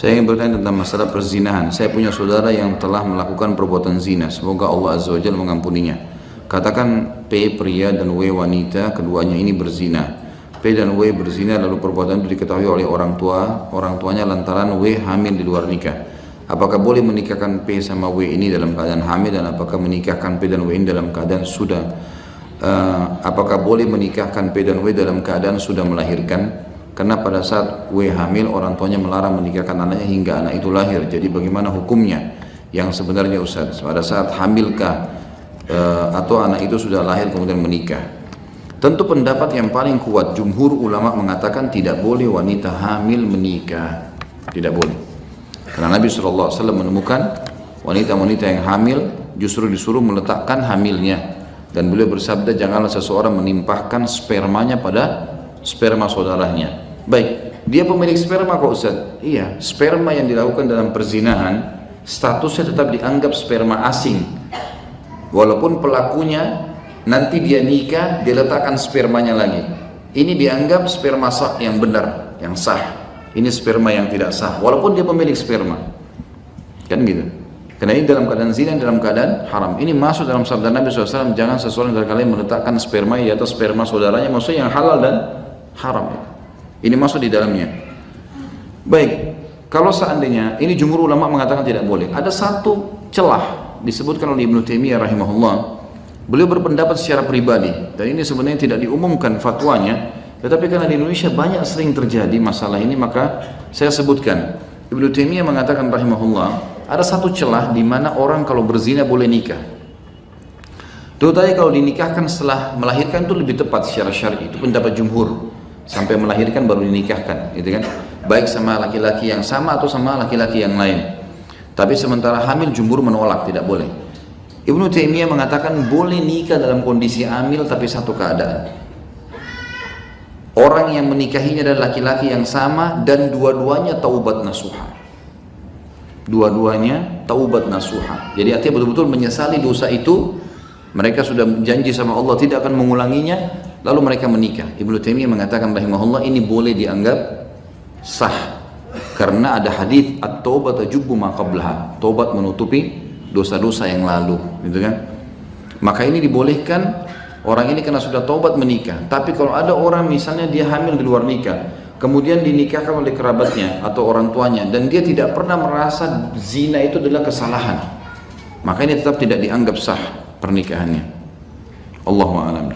Saya ingin bertanya tentang masalah perzinahan. Saya punya saudara yang telah melakukan perbuatan zina. Semoga Allah Azza wa Jalla mengampuninya. Katakan P pria dan W wanita, keduanya ini berzina. P dan W berzina lalu perbuatan itu diketahui oleh orang tuanya lantaran W hamil di luar nikah. Apakah boleh menikahkan P sama W ini dalam keadaan hamil, dan apakah menikahkan P dan W ini dalam keadaan apakah boleh menikahkan P dan W dalam keadaan sudah melahirkan? Karena pada saat W hamil orang tuanya melarang menikahkan anaknya hingga anak itu lahir. Jadi bagaimana hukumnya yang sebenarnya Ustaz? Pada saat hamilkah atau anak itu sudah lahir kemudian menikah? Tentu pendapat yang paling kuat jumhur ulama mengatakan tidak boleh wanita hamil menikah. Tidak boleh. Karena Nabi SAW menemukan wanita-wanita yang hamil justru disuruh meletakkan hamilnya. Dan beliau bersabda, janganlah seseorang menimpahkan spermanya pada sperma saudaranya. Baik, dia pemilik sperma kok Ustaz? Iya, sperma yang dilakukan dalam perzinahan statusnya tetap dianggap sperma asing. Walaupun pelakunya nanti dia nikah, dia letakkan spermanya lagi. Ini dianggap sperma sah yang benar, yang sah. Ini sperma yang tidak sah, walaupun dia pemilik sperma. Kan gitu. Karena ini dalam keadaan zina, dalam keadaan haram. Ini masuk dalam sabda Nabi SAW, jangan seseorang dari kalian meletakkan sperma di atas sperma saudaranya, maksudnya yang halal dan haram. Ini masuk di dalamnya. Baik, kalau seandainya ini jumhur ulama mengatakan tidak boleh. Ada satu celah disebutkan oleh Ibnu Taimiyah rahimahullah. Beliau berpendapat secara pribadi dan ini sebenarnya tidak diumumkan fatwanya, tetapi karena di Indonesia banyak sering terjadi masalah ini, maka saya sebutkan. Ibnu Taimiyah mengatakan rahimahullah, ada satu celah di mana orang kalau berzina boleh nikah. Terutama kalau dinikahkan setelah melahirkan itu lebih tepat secara syar'i. Itu pendapat jumhur. Sampai melahirkan baru dinikahkan, gitu kan? Baik sama laki-laki yang sama atau sama laki-laki yang lain. Tapi sementara hamil jumhur menolak, tidak boleh. Ibnu Taimiyah mengatakan boleh nikah dalam kondisi hamil tapi satu keadaan. Orang yang menikahinya adalah laki-laki yang sama dan dua-duanya taubat nasuha. Dua-duanya taubat nasuha. Jadi artinya betul-betul menyesali dosa itu. Mereka sudah janji sama Allah tidak akan mengulanginya, lalu mereka menikah. Ibnu Taimiyah mengatakan rahimahullah ini boleh dianggap sah karena ada hadis at-taubat tajubbu ma qablaha. Taubat menutupi dosa-dosa yang lalu, gitu kan? Maka ini dibolehkan orang ini karena sudah taubat menikah. Tapi kalau ada orang misalnya dia hamil di luar nikah, kemudian dinikahkan oleh kerabatnya atau orang tuanya dan dia tidak pernah merasa zina itu adalah kesalahan, maka ini tetap tidak dianggap sah pernikahannya. Allahu a'lam.